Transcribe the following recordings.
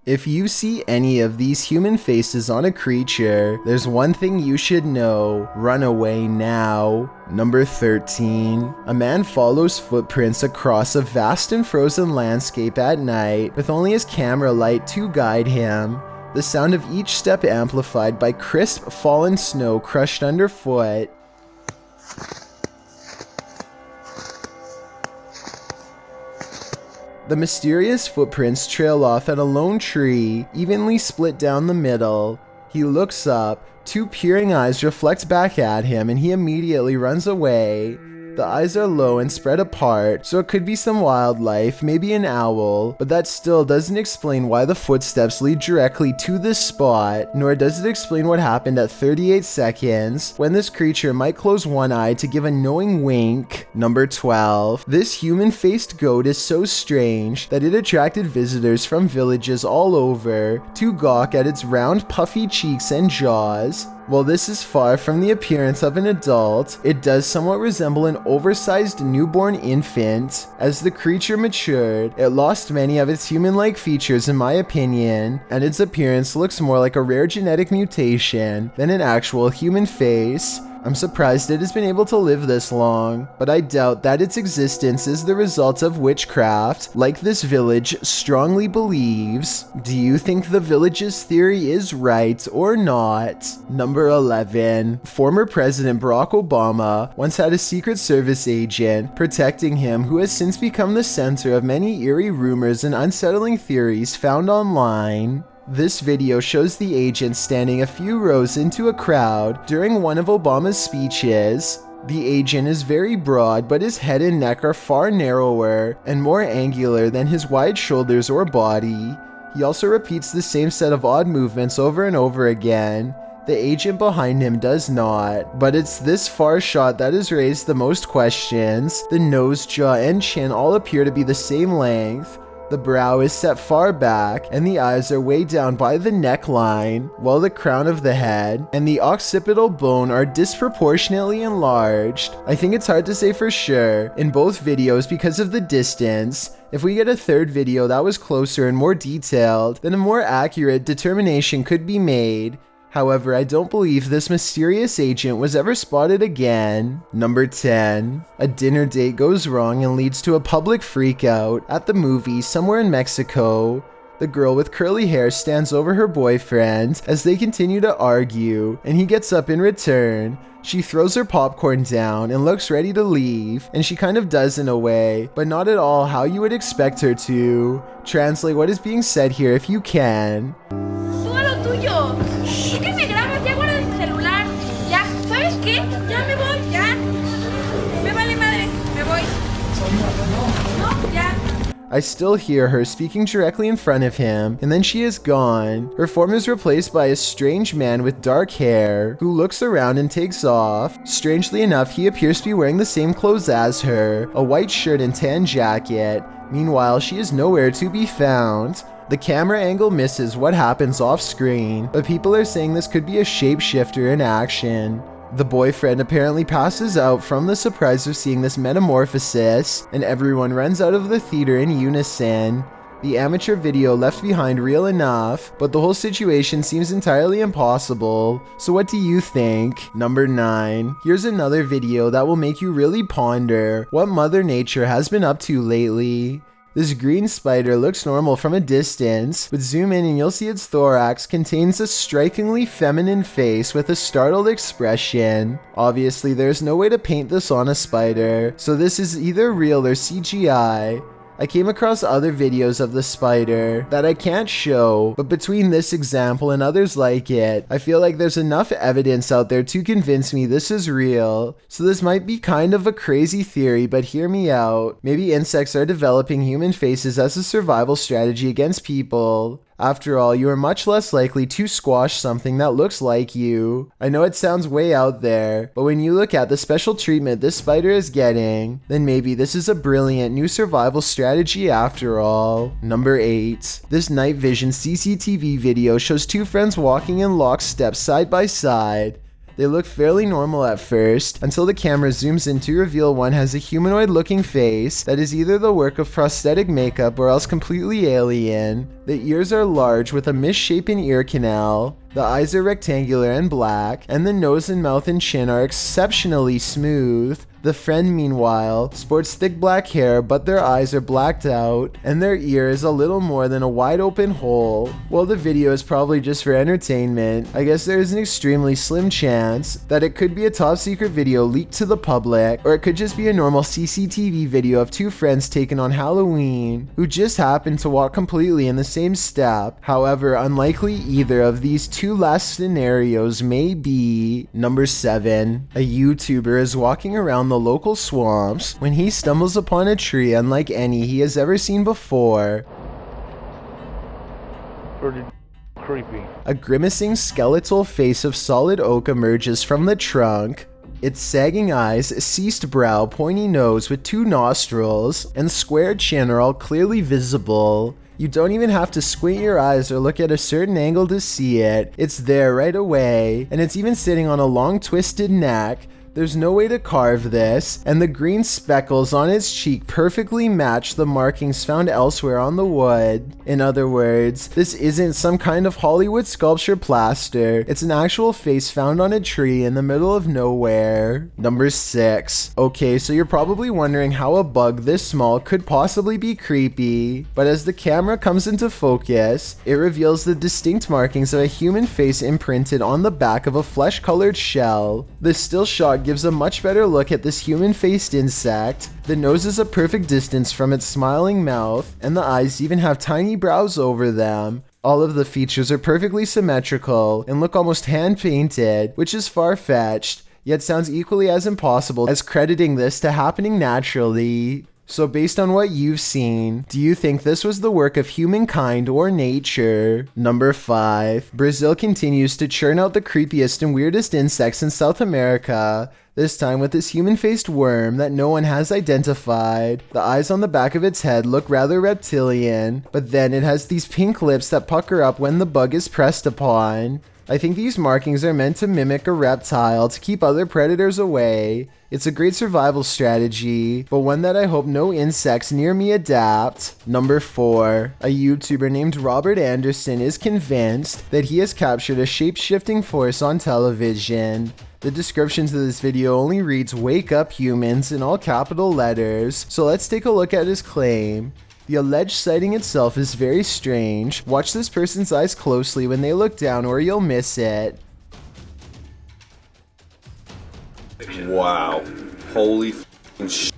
If you see any of these human faces on a creature, there's one thing you should know: run away now. Number 13. A man follows footprints across a vast and frozen landscape at night with only his camera light to guide him. The sound of each step amplified by crisp fallen snow crushed underfoot. The mysterious footprints trail off at a lone tree, evenly split down the middle. He looks up, two peering eyes reflect back at him, and he immediately runs away. The eyes are low and spread apart, so it could be some wildlife, maybe an owl, but that still doesn't explain why the footsteps lead directly to this spot, nor does it explain what happened at 38 seconds, when this creature might close one eye to give a knowing wink. Number 12. This human-faced goat is so strange that it attracted visitors from villages all over to gawk at its round, puffy cheeks and jaws. While this is far from the appearance of an adult, it does somewhat resemble an oversized newborn infant. As the creature matured, it lost many of its human-like features in my opinion, and its appearance looks more like a rare genetic mutation than an actual human face. I'm surprised it has been able to live this long, but I doubt that its existence is the result of witchcraft, like this village strongly believes. Do you think the village's theory is right or not? Number 11. Former President Barack Obama once had a Secret Service agent protecting him who has since become the center of many eerie rumors and unsettling theories found online. This video shows the agent standing a few rows into a crowd during one of Obama's speeches. The agent is very broad, but his head and neck are far narrower and more angular than his wide shoulders or body. He also repeats the same set of odd movements over and over again. The agent behind him does not, but it's this far shot that has raised the most questions. The nose, jaw, and chin all appear to be the same length. The brow is set far back, and the eyes are way down by the neckline, while the crown of the head and the occipital bone are disproportionately enlarged. I think it's hard to say for sure in both videos because of the distance. If we get a third video that was closer and more detailed, then a more accurate determination could be made. However, I don't believe this mysterious agent was ever spotted again. Number 10. A dinner date goes wrong and leads to a public freakout at the movies somewhere in Mexico. The girl with curly hair stands over her boyfriend as they continue to argue, and he gets up in return. She throws her popcorn down and looks ready to leave, and she kind of does in a way, but not at all how you would expect her to. Translate what is being said here if you can. Tú a lo tuyo. ¿Por qué me grabas? Ya guarda el celular. Ya, ¿sabes qué? Ya me voy, ya. Me vale madre, me voy. No, ya. I still hear her speaking directly in front of him, and then she is gone. Her form is replaced by a strange man with dark hair, who looks around and takes off. Strangely enough, he appears to be wearing the same clothes as her, a white shirt and tan jacket. Meanwhile, she is nowhere to be found. The camera angle misses what happens off screen, but people are saying this could be a shapeshifter in action. The boyfriend apparently passes out from the surprise of seeing this metamorphosis, and everyone runs out of the theater in unison. The amateur video left behind real enough, but the whole situation seems entirely impossible. So what do you think? Number 9. Here's another video that will make you really ponder what Mother Nature has been up to lately. This green spider looks normal from a distance, but zoom in and you'll see its thorax contains a strikingly feminine face with a startled expression. Obviously, there's no way to paint this on a spider, so this is either real or CGI. I came across other videos of the spider that I can't show, but between this example and others like it, I feel like there's enough evidence out there to convince me this is real. So this might be kind of a crazy theory, but hear me out. Maybe insects are developing human faces as a survival strategy against people. After all, you are much less likely to squash something that looks like you. I know it sounds way out there, but when you look at the special treatment this spider is getting, then maybe this is a brilliant new survival strategy after all. Number 8. This night vision CCTV video shows two friends walking in lockstep side by side. They look fairly normal at first, until the camera zooms in to reveal one has a humanoid looking face that is either the work of prosthetic makeup or else completely alien. The ears are large with a misshapen ear canal. The eyes are rectangular and black, and the nose and mouth and chin are exceptionally smooth. The friend, meanwhile, sports thick black hair, but their eyes are blacked out, and their ear is a little more than a wide open hole. While the video is probably just for entertainment, I guess there is an extremely slim chance that it could be a top secret video leaked to the public, or it could just be a normal CCTV video of two friends taken on Halloween who just happened to walk completely in the same step. However, unlikely either of these two last scenarios may be. Number 7. A YouTuber is walking around the local swamps when he stumbles upon a tree unlike any he has ever seen before. Pretty creepy. A grimacing skeletal face of solid oak emerges from the trunk. Its sagging eyes, ceased brow, pointy nose with 2 nostrils, and squared chin are all clearly visible. You don't even have to squint your eyes or look at a certain angle to see it. It's there right away, and it's even sitting on a long twisted neck. There's no way to carve this, and the green speckles on its cheek perfectly match the markings found elsewhere on the wood. In other words, this isn't some kind of Hollywood sculpture plaster. It's an actual face found on a tree in the middle of nowhere. Number 6. Okay, so you're probably wondering how a bug this small could possibly be creepy, but as the camera comes into focus, it reveals the distinct markings of a human face imprinted on the back of a flesh-colored shell. This still shot gives a much better look at this human-faced insect. The nose is a perfect distance from its smiling mouth, and the eyes even have tiny brows over them. All of the features are perfectly symmetrical and look almost hand-painted, which is far-fetched, yet sounds equally as impossible as crediting this to happening naturally. So based on what you've seen, do you think this was the work of humankind or nature? Number 5. Brazil continues to churn out the creepiest and weirdest insects in South America, this time with this human-faced worm that no one has identified. The eyes on the back of its head look rather reptilian, but then it has these pink lips that pucker up when the bug is pressed upon. I think these markings are meant to mimic a reptile to keep other predators away. It's a great survival strategy, but one that I hope no insects near me adapt. Number 4. A YouTuber named Robert Andarson is convinced that he has captured a shape-shifting force on television. The description to this video only reads "Wake up humans" in all capital letters, so let's take a look at his claim. The alleged sighting itself is very strange. Watch this person's eyes closely when they look down or you'll miss it. Wow. Holy f***ing shit.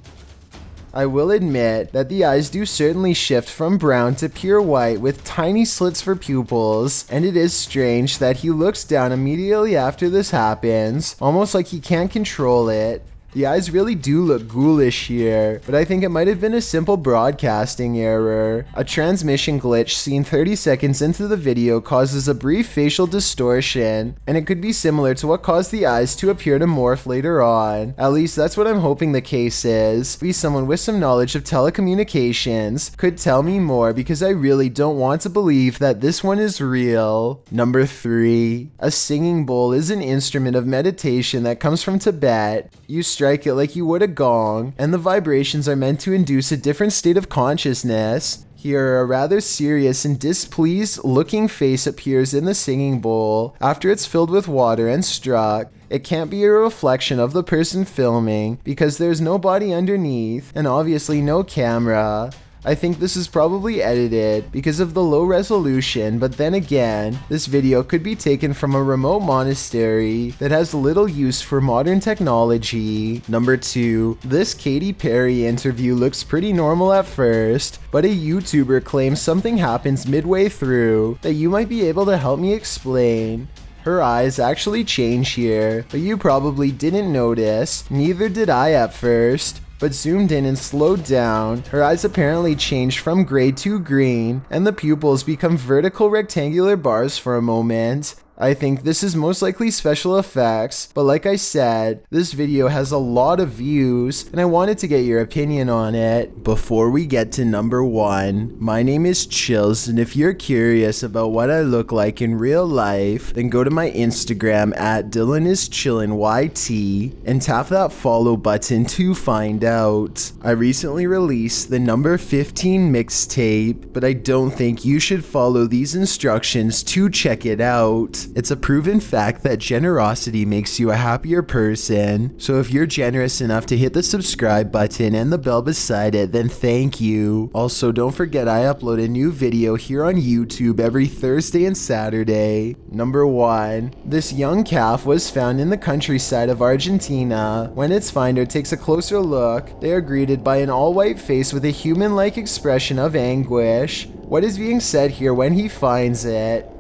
I will admit that the eyes do certainly shift from brown to pure white with tiny slits for pupils, and it is strange that he looks down immediately after this happens, almost like he can't control it. The eyes really do look ghoulish here, but I think it might have been a simple broadcasting error. A transmission glitch seen 30 seconds into the video causes a brief facial distortion, and it could be similar to what caused the eyes to appear to morph later on. At least that's what I'm hoping the case is. Be someone with some knowledge of telecommunications could tell me more, because I really don't want to believe that this one is real. Number 3. A singing bowl is an instrument of meditation that comes from Tibet. You strike it like you would a gong, and the vibrations are meant to induce a different state of consciousness. Here, a rather serious and displeased looking face appears in the singing bowl after it's filled with water and struck. It can't be a reflection of the person filming because there's no body underneath and obviously no camera. I think this is probably edited because of the low resolution, but then again, this video could be taken from a remote monastery that has little use for modern technology. Number 2. This Katy Perry interview looks pretty normal at first, but a YouTuber claims something happens midway through that you might be able to help me explain. Her eyes actually change here, but you probably didn't notice, neither did I at first. But zoomed in and slowed down, her eyes apparently changed from gray to green, and the pupils become vertical rectangular bars for a moment. I think this is most likely special effects, but like I said, this video has a lot of views and I wanted to get your opinion on it. Before we get to number 1, my name is Chills, and if you're curious about what I look like in real life, then go to my Instagram at DylanIsChillinYT and tap that follow button to find out. I recently released the number 15 mixtape, but I don't think you should follow these instructions to check it out. It's a proven fact that generosity makes you a happier person, so if you're generous enough to hit the subscribe button and the bell beside it, then thank you. Also, don't forget I upload a new video here on YouTube every Thursday and Saturday. Number 1. This young calf was found in the countryside of Argentina. When its finder takes a closer look, they are greeted by an all-white face with a human-like expression of anguish. What is being said here when he finds it?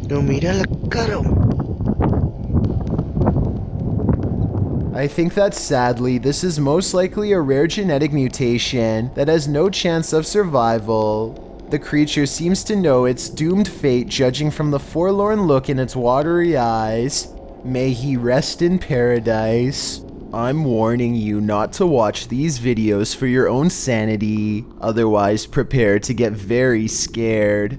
No, mira la cara. I think that sadly, this is most likely a rare genetic mutation that has no chance of survival. The creature seems to know its doomed fate judging from the forlorn look in its watery eyes. May he rest in paradise. I'm warning you not to watch these videos for your own sanity, otherwise prepare to get very scared.